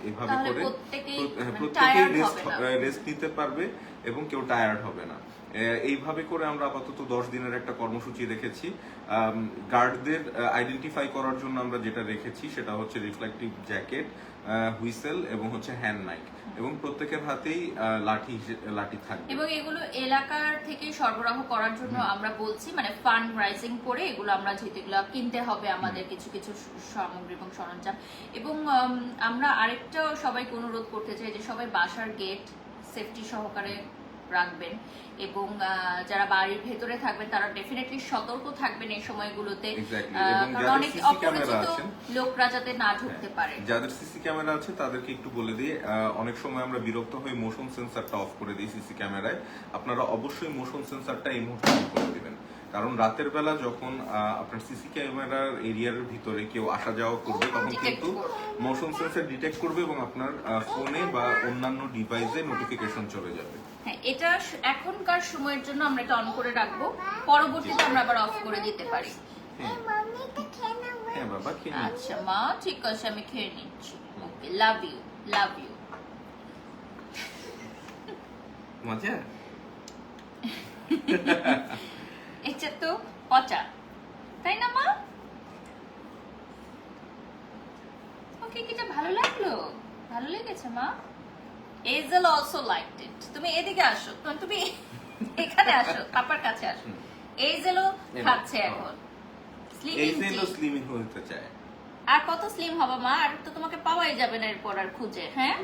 এভাবে তাহলে করে প্রত্যেকেই প্রত্যেকেই tired হবে না। রেস্ট নিতে পারবে এবং কেউ টায়ার্ড হবে না। এইভাবে করে আমরা আপাতত 10 দিনের একটা কর্মসূচি রেখেছি। গার্ডদের আইডেন্টিফাই করার জন্য আমরা যেটা রেখেছি সেটা হচ্ছে রিফ্লেক্টিভ জ্যাকেট, হুইসেল এবং হচ্ছে হ্যান্ড মাইক, এবং প্রত্যেকের হাতেই লাঠি থাকবে। এবং এগুলো এলাকার থেকে সরবরাহ করার জন্য আমরা বলছি, মানে ফান্ড রাইজিং করে এগুলো আমরা যেগুলো কিনতে হবে আমাদের কিছু কিছু সামগ্রী এবং সরঞ্জাম। এবং আমরা আরেকটা সবাইকে অনুরোধ করতে চাই যে সবাই বাসার গেট সেফটি সহকারে রাখবেন এবং যারা বাড়ির ভেতরে থাকবেন তারা ডেফিনেটলি সতর্ক থাকবেন এই সময়গুলোতে, কারণ অনেক অপরিচিত লোকরা যাতে না ঢুকতে পারে। যাদের সিসি ক্যামেরা আছে তাদেরকে একটু বলে দিই, অনেক সময় আমরা বিরক্ত হয়ে মোশন সেন্সরটা অফ করে দিই সিসি ক্যামেরায়। আপনারা অবশ্যই মোশন সেন্সরটা এই মুহূর্তে অফ করে দিবেন, কারণ রাতের বেলা যখন আপনার সিসি ক্যামেরার এরিয়ার ভিতরে কেউ আসা যাওয়া করবে তখন কিন্তু মোশন সেন্সর ডিটেক্ট করবে এবং আপনার ফোনে বা অন্যান্য ডিভাইসে নোটিফিকেশন চলে যাবে। হ্যাঁ এটা এখনকার সময়ের জন্য আমরা এটা অন করে রাখবো, পরবর্তীতে আমরা আবার অফ করে দিতে পারি। হ্যাঁ বাবা, খেয়ে নিন। আচ্ছা মা ঠিক আছে, আমি খেয়ে নিচ্ছি। ওকে, লাভ ইউ লাভ ইউ। মজা? এটা তো পচা, তাই না মা? ওকে কিটা ভালো লাগলো? ভালো লেগেছে মা? এজেল অলসো লাইকড ইট। তুমি এদিকে আসো, তুমি এখানে আসো, পাপার কাছে আসো। এজেলও খাচ্ছে এখন এই স্লিমিং যে স্লিমিং হতে চায়। আর কত স্লিম হবে মা? আর তো তোমাকে পাওয়াই যাবে না এরপর আর খুঁজে। হ্যাঁ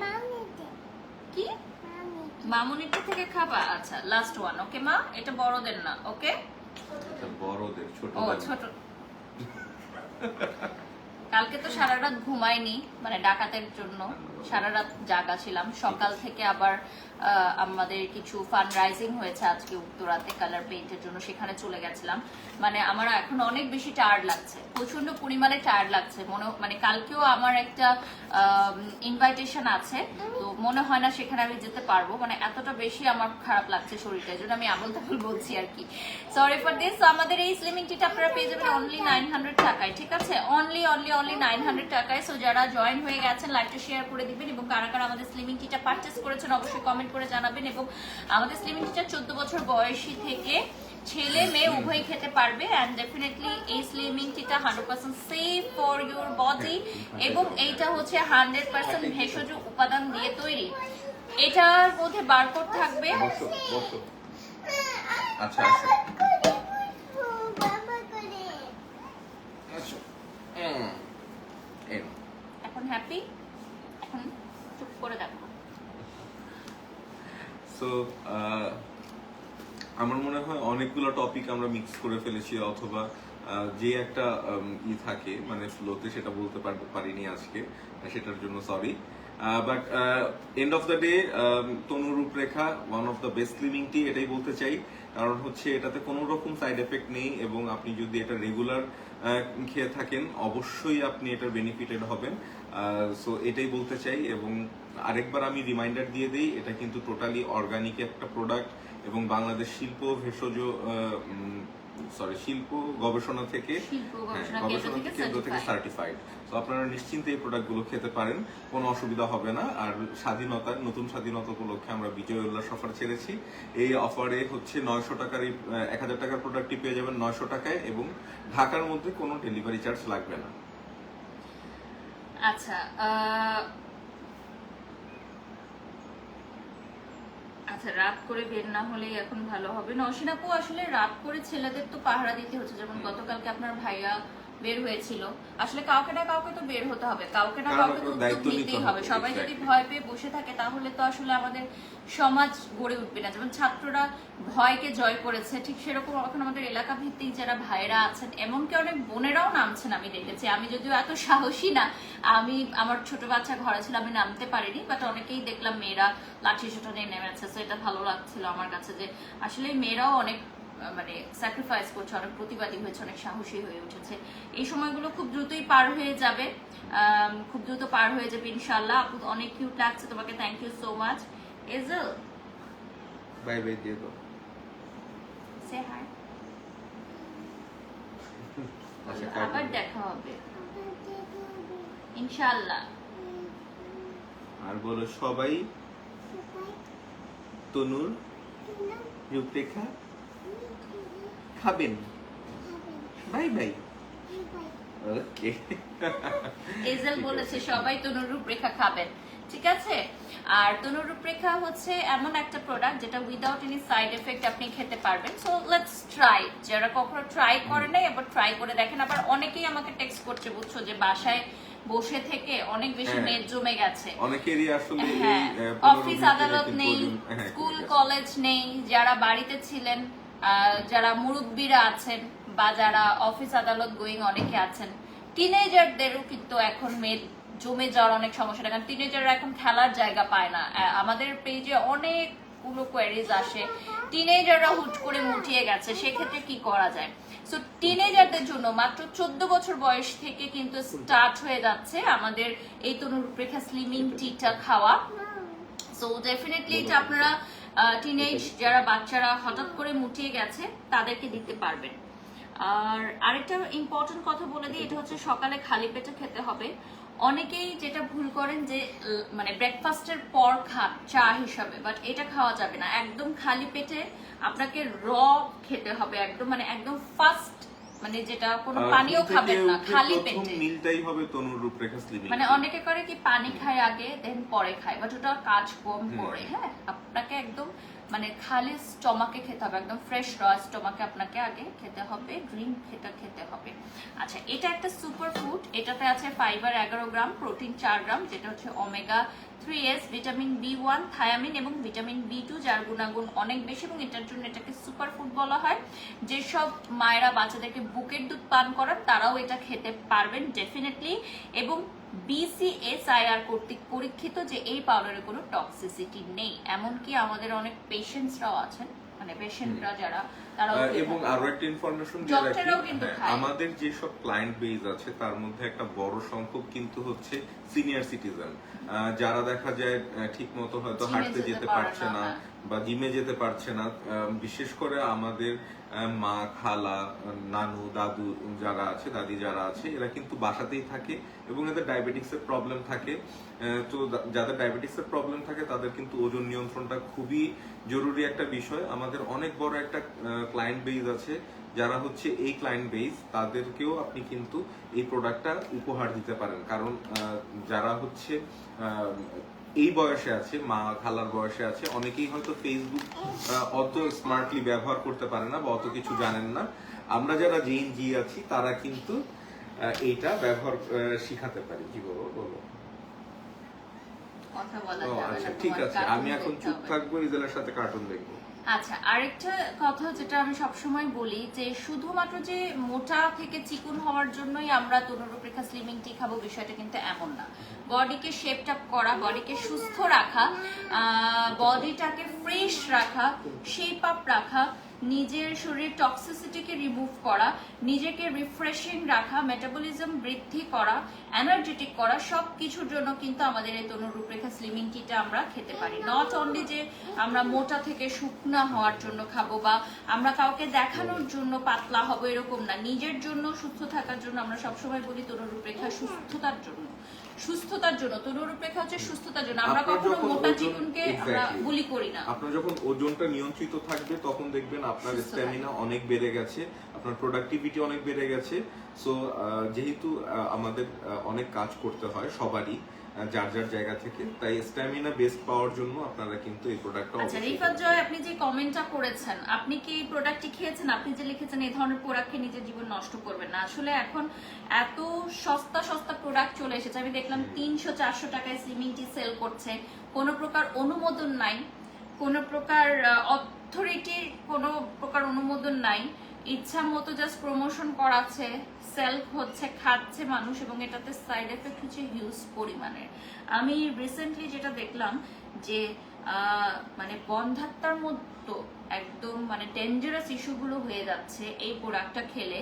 কি মামুনিটা থেকে খাবা? আচ্ছা লাস্ট ওয়ান। ওকে মা, এটা বড়দের না। ওকে এটা বড়দের, ও ছোট। কালকে তো সারা রাত ঘুমাইনি, মানে ডাকাতের জন্য। সারা রাত জাগা ছিলাম, সকাল থেকে আবার আমাদের কিছু ফান্ড রাইজিং হয়েছে আজকে উত্তরাতে কালার পেইন্টের জন্য, সেখানে চলে গেছিলাম। মানে আমার এখন অনেক বেশি টায়ার্ড লাগছে, প্রচন্ড পরিমাণে টায়ার্ড লাগছে। মানে কালকেও আমার একটা ইনভাইটেশন আছে, তো মনে হয় না সেখানে আমি যেতে পারবো, মানে এতটা বেশি আমার খারাপ লাগছে শরীরটা, এই জন্য আমি আবল তাবল বলছি আর কি, সরি ফর দিস। আমাদের এই স্লিমিং টিটা আপনারা পেয়ে যাবেন অনলি 900 টাকায়, ঠিক আছে, অনলি 900 টাকায়। সো যারা জয়েন হয়ে গেছেন লাইভটা শেয়ার করে দিবেন, এবং কারা কারা আমাদের স্লিমিং টিটা পারচেস করেছেন অবশ্যই কমেন্ট করে জানাবেন। এবং আমাদের স্লিমিং টিটা 14 বছর বয়সী থেকে ছেলে মেয়ে উভয়ই খেতে পারবে, এন্ড ডেফিনেটলি এই স্লিমিং টিটা 100% সেফ ফর ইউর বডি, এবং এইটা হচ্ছে 100% ভেষজ উপাদান দিয়ে তৈরি। এটার মধ্যে বারকোড থাকবে। বসো বসো, আচ্ছা আচ্ছা আচ্ছা, এখন হ্যাপি, এখন চুপ করে দেখো। সো আমার মনে হয় অনেকগুলো টপিক আমরা মিক্স করে ফেলেছি, অথবা যে একটা থাকে মানে ফ্লোতে, সেটা বলতে পারিনি আজকে, সেটার জন্য sorry. But end of the day Tanu Rooprekha one of the best slimming tea, এটাই বলতে চাই। কারণ হচ্ছে এটাতে কোনো রকম সাইড এফেক্ট নেই, এবং আপনি যদি এটা রেগুলার খেয়ে থাকেন অবশ্যই আপনি এটার বেনিফিটেড হবেন। সো এটাই বলতে চাই। এবং আরেকবার আমি রিমাইন্ডার দিয়ে দিই, এটা কিন্তু টোটালি অর্গানিক একটা প্রোডাক্ট, এবং বাংলাদেশ শিল্প ভেষজ শিল্প গবেষণা থেকে গবেষণা কেন্দ্র থেকে সার্টিফাইড। তো আপনারা নিশ্চিন্তে এই প্রোডাক্টগুলো খেতে পারেন, কোনো অসুবিধা হবে না। আর নতুন স্বাধীনতা উপলক্ষে আমরা বিজয় উল্লাস অফার ছেড়েছি। এই অফারে হচ্ছে 900 টাকার 1000 টাকার প্রোডাক্টটি পেয়ে যাবেন 900 টাকায়, এবং ঢাকার মধ্যে কোনো ডেলিভারি চার্জ লাগবে না। আচ্ছা আচ্ছা, রাত করে বের না হলেই এখন ভালো হবে। নওশিন আপু, আসলে রাত করে ছেলেদের তো পাহারা দিতে হচ্ছে, যেমন গতকালকে আপনার ভাইয়া বের হয়েছিল। আসলে কাউকে না কাউকে তো বের হতে হবে, কাউকে না কাউকে তো উদ্যোগ নিতেই হবে। সবাই যদি ভয় পেয়ে বসে থাকে তাহলে তো আসলে আমাদের সমাজ গড়ে উঠবে না। যেমন ছাত্ররা ভয়কে জয় করেছে, ঠিক সেরকম এখন আমাদের এলাকা ভিত্তিক যারা ভাইরা আছেন, এমনকি অনেক বোনেরাও নামছেন আমি দেখেছি। আমি যদিও এত সাহসী না, আমি আমার ছোট বাচ্চা ঘরে ছিল, আমি নামতে পারিনি, বাট অনেকেই দেখলাম মেয়েরা লাঠি ছোটা নিয়ে নেমেছে। তো এটা ভালো লাগছিল আমার কাছে, যে আসলে মেয়েরাও অনেক মানে স্যাক্রিফাইস করছে, অনেক প্রতিবাদী হয়েছে, অনেক সাহসী হয়ে উঠেছে। এই সময়গুলো খুব দ্রুতই পার হয়ে যাবে, খুব দ্রুত পার হয়ে যাবে ইনশাআল্লাহ। আপু অনেক কিউট লাগছে তোমাকে, থ্যাংক ইউ সো মাচ। এজেল বাই বাই দিয়ে দাও, সে হাই, আবার দেখা হবে ইনশাআল্লাহ। আর বলো সবাই তনুর রূপরেখা খাবেন। By bye. ওকে, এজেল বলেছে সবাই তনুর রূপরেখা খাবেন, ঠিক আছে। আর তনুর রূপরেখা হচ্ছে এমন একটা প্রোডাক্ট যেটা উইদাউট এনি সাইড এফেক্ট আপনি খেতে পারবেন। সো লেটস ট্রাই, যারা কখনো ট্রাই করে নাই এবার ট্রাই করে দেখেন। আবার অনেকেই আমাকে টেক্সট করছে, বুঝছো, যে বাসায় বসে থেকে অনেক বেশি নেট জমে গেছে, অনেকেরই আসলে অফিস আদালত নেই, স্কুল কলেজ নেই, যারা বাড়িতে ছিলেন, যারা মুরব্বীরা আছেন, বা যারা অফিস আদালত গোয়িং অনেকে আছেন, টিনেজারদেরও কিন্তু এখন জমে যাওয়ার অনেক সমস্যা। কারণ টিনেজাররা এখন খেলার জায়গা পায় না। আমাদের পেজে অনেকগুলো কোয়েরিজ আসে, টিনেজাররা হুট করে মুটিয়ে গেছে, সেক্ষেত্রে কি করা যায়। সো টিনেজারদের জন্য মাত্র 14 বছর বয়স থেকে কিন্তু স্টার্ট হয়ে যাচ্ছে আমাদের এই তনু রূপরেখা স্লিমিং টিটা খাওয়া। সো ডেফিনেটলি এটা আপনারা টিনেজ যারা বাচ্চারা হঠাৎ করে মুটিয়ে গেছে তাদেরকে দিতে পারবেন। আর আরেকটা ইম্পর্টেন্ট কথা বলে দিই, এটা হচ্ছে সকালে খালি পেটে খেতে হবে। অনেকেই যেটা ভুল করেন যে মানে ব্রেকফাস্টের পর খান চা হিসাবে, বাট এটা খাওয়া যাবে না। একদম খালি পেটে আপনাকে র খেতে হবে, একদম মানে একদম ফার্স্ট, মানে যেটা কোনো পানিও খাবেন না, খালি পেটে মিলটাই হবে তনুর রূপরেখা স্লিমিং। মানে অনেকে করে কি পানি খায় আগে দেন পরে খায়, বাট ওটা কাজ কম করে। হ্যাঁ, আপনাকে একদম মানে খালি স্টমাকে খেতে হবে, একদম ফ্রেশ র স্টমাকে আপনাকে আগে খেতে হবে, ড্রিঙ্ক খেতে হবে। আচ্ছা, এটা একটা সুপার ফুড, এটাতে আছে ফাইবার 11 গ্রাম, প্রোটিন 4 গ্রাম, যেটা হচ্ছে omega 3S, vitamin B1, thymine এবং ভিটামিন B2, যার গুণাগুণ অনেক বেশি, এবং এটার জন্য এটাকে সুপার ফুড বলা হয়। যেসব মায়েরা বাচ্চাদেরকে বুকের দুধ পান করান তারাও এটা খেতে পারবেন ডেফিনেটলি। এবং BCSIR কর্তৃক পরীক্ষিত যে এই পাউডারের কোনো টক্সিসিটি নেই। এমনকি আমাদের অনেক পেশেন্টসরাও আছেন, মানে পেশেন্টরা যারা তারাও এবং আরো একটা ইনফরমেশন দিয়ে রাখি, ডক্টররাও কিন্তু খায়। আমাদের যেসব ক্লায়েন্ট বেজ আছে তার মধ্যে একটা বড় সংখ্যক কিন্তু হচ্ছে সিনিয়র সিটিজেন, যারা দেখা যায় ঠিক মতো হয়তো জিমে হাঁটতে যেতে যেতে পারে পারছে না, না বা জিমে যেতে পারছে না। বিশেষ করে আমাদের মা, খালা, নানু, দাদু যারা আছে, দাদি যারা আছে, এরা কিন্তু বাসাতেই থাকে এবং এদের ডায়াবেটিক্স এর প্রবলেম থাকে। তো যাদের ডায়াবেটিক্স এর প্রবলেম থাকে তাদের কিন্তু ওজন নিয়ন্ত্রণটা খুবই জরুরি একটা বিষয়। আমাদের অনেক বড় একটা ক্লায়েন্ট বেজ আছে যারা হচ্ছে এই ক্লায়েন্ট বেজ, তাদেরকেও আপনি কিন্তু এই প্রোডাক্টটা উপহার দিতে পারেন। কারণ যারা হচ্ছে এই বয়সে আছে, মা খালার বয়সে আছে, অনেকেই হয়তো ফেসবুক অত স্মার্টলি ব্যবহার করতে পারে না বা অত কিছু জানেন না। আমরা যারা জেন জি আছি তারা কিন্তু এইটা ব্যবহার শিখাতে পারি। কি বলো বলো? কথা বলা ও যাবে না, আচ্ছা, তোমার ঠিক আছে, কার্টুন আমি এখন দেখতে চুপ হবে। থাকবো, ইজেলের সাথে কার্টুন দেখবো। আচ্ছা, আরেকটা কথা যেটা আমি সবসময় বলি যে শুধুমাত্র যে মোটা থেকে চিকন হওয়ার জন্যই আমরা তরুণরূপরেখা স্লিমিং টি খাবো, বিষয়টা কিন্তু এমন না। বডিকে শেপড আপ করা, বডিকে সুস্থ রাখা, বডিটাকে ফ্রেশ রাখা, শেপ আপ রাখা, নিজের শরীরের টক্সিসিটিকে রিমুভ করা, নিজেকে রিফ্রেশিং রাখা, মেটাবলিজম বৃদ্ধি করা, এনার্জেটিক করা, সব কিছুর জন্য কিন্তু আমাদের এই তরুণরূপরেখা স্লিমিং টিটা আমরা খেতে পারি। নট অনলি যে আমরা মোটা থেকে শুকনা হওয়ার জন্য খাবো বা আমরা কাউকে দেখানোর জন্য পাতলা হবো, এরকম না। নিজের জন্য, সুস্থ থাকার জন্য আমরা সবসময় বলি তরুণরূপরেখা সুস্থতার জন্য। সুস্থতার জন্য তরুণরূপরেখা হচ্ছে সুস্থতার জন্য। আমরা আপনার কখনো যখন মোটা ওজন- চিকনকে আমরা Exactly. বুলি করি না। আপনার যখন ওজনটা নিয়ন্ত্রিত থাকবে তখন দেখবেন আপনার সুস্থ স্ট্যামিনা অনেক বেড়ে গেছে, আপনার প্রোডাক্টিভিটি অনেক বেড়ে গেছে। সো যেহেতু আমাদের অনেক কাজ করতে হয় সবারই, যার যার জায়গা থেকে, তাই স্ট্যামিনা বেস্ট পাওয়ার জন্য আপনারা কিন্তু এই প্রোডাক্টটা আচ্ছা রিফাত জয়, আপনি যে কমেন্টটা করেছেন, আপনি কি এই প্রোডাক্টটি খেয়েছেন? আপনি যে লিখেছেন এই ধরনের প্রোডাক্ট খেয়ে নিজের জীবন নষ্ট করবেন না। আসলে এখন এত সস্তা সস্তা প্রোডাক্ট চলে এসেছে, আমি দেখলাম 300-400 টাকায় স্লিমিং টি সেল করছে, কোনো প্রকার অনুমোদন নাই, কোনো প্রকার অথরিটির কোনো প্রকার অনুমোদন নাই, ইচ্ছা মতো জাস্ট প্রমোশন করাচ্ছে, সেল হচ্ছে, খাচ্ছে মানুষ, এবং এটাতে সাইড এফেক্ট হচ্ছে হিউজ পরিমাণের। আমি রিসেন্টলি যেটা দেখলাম যে মানে বন্ধাত্মার মতো একদম মানে ডেঞ্জারাস ইস্যুগুলো হয়ে যাচ্ছে এই প্রোডাক্টটা খেলে।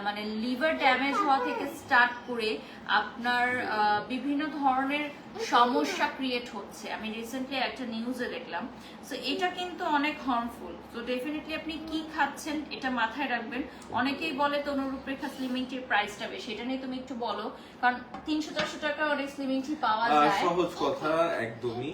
মানে লিভার ড্যামেজ হওয়া থেকে স্টার্ট করে আপনার বিভিন্ন ধরনের সমস্যা ক্রিয়েট হচ্ছে। আমি রিসেন্টলি একটা নিউজে দেখলাম। সো এটা কিন্তু অনেক হার্মফুল। তো ডেফিনেটলি আপনি কি খাচ্ছেন এটা মাথায় রাখবেন। অনেকেই বলে তরুণরূপরেখা স্লিমিং টির প্রাইসটা বেশি, এটা নিয়ে তুমি একটু বলো, কারণ 300-400 টাকা অনেক স্লিমিং টি পাওয়া যায়। সহজ কথা, একদমই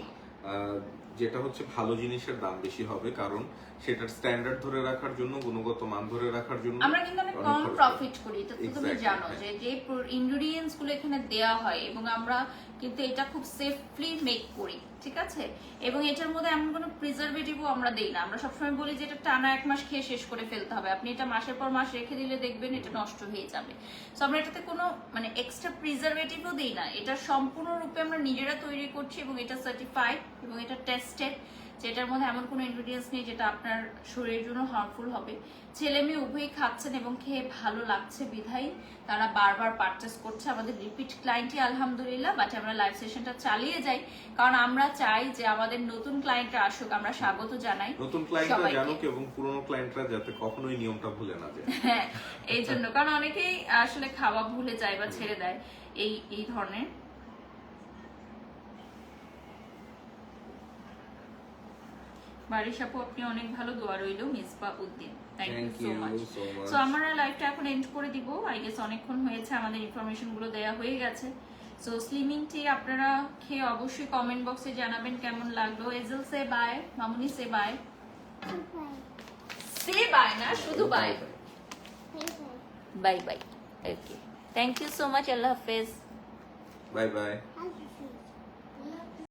যেটা হচ্ছে ভালো জিনিসের দাম বেশি হবে, কারণ সেটার স্ট্যান্ডার্ড ধরে রাখার জন্য, গুণগত মান ধরে রাখার জন্য আমরা কিন্তু অনেক অনেক কম খরচ প্রফিট করি, এটা তো তুমি Exactly, জানো, হ্যাঁ। যে যে ইনগ্রেডিয়েন্টস গুলো এখানে দেয়া হয় এবং আমরা কিন্তু এটা খুব সেফলি মেক করি, ঠিক আছে? এবং এটার মধ্যে এমন কোনো প্রিজারভেটিভও আমরা দেই না। আমরা সবসময় বলি যে এটা টানা 1 মাস খেয়ে শেষ করে ফেলতে হবে, আপনি এটা মাসের পর মাস রেখে দিলে দেখবেন এটা নষ্ট হয়ে যাবে। সো আমরা এটাতে কোনো মানে এক্সট্রা প্রিজারভেটিভও দিই না, এটা সম্পূর্ণরূপে আমরা নিজেরা তৈরি করছি এবং এটা সার্টিফাইড এবং এটা টেস্টেড, যেটার মধ্যে এমন কোনো ইনগ্রেডিয়েন্টস নেই যেটা আপনার শরীরের জন্য হার্মফুল হবে। ছেলে মেয়ে উভয়ই খাচ্ছেন এবং খেয়ে ভালো লাগছে বিধায় তারা বারবার পারচেস করছে। আমাদের রিপিট ক্লায়েন্টই আলহামদুলিল্লাহ। বাট আমরা লাইভ সেশনটা চালিয়ে যাই কারণ আমরা চাই যে আমাদের নতুন ক্লায়েন্টরা আসুক, আমরা স্বাগত জানাই নতুন ক্লায়েন্টরা সবাইকে। জানুক এবং পুরনো ক্লায়েন্টরা যাতে কখনোই নিয়মটা ভুলে না যায়। হ্যাঁ, এই জন্য, কারণ অনেকেই আসলে খাওয়া ভুলে যায় বা ছেড়ে দেয় এই ধরনের। বারিশ আপু আপনি অনেক ভালো, দোয়া রইল। Misba Uddin, thank you so much. So আমরা লাইভটা এখন এন্ড করে দিব, আই গেস অনেকক্ষণ হয়েছে, আমাদের ইনফরমেশন গুলো দেয়া হয়ে গেছে। সো স্লিমিং টি আপনারা খেয়ে অবশ্যই কমেন্ট বক্সে জানাবেন কেমন লাগলো। এজেল সে by, Mamuni say by, say bye না শুধু bye, bye bye. Okay, thank you so much, Allah হাফেজ, বাই বাই।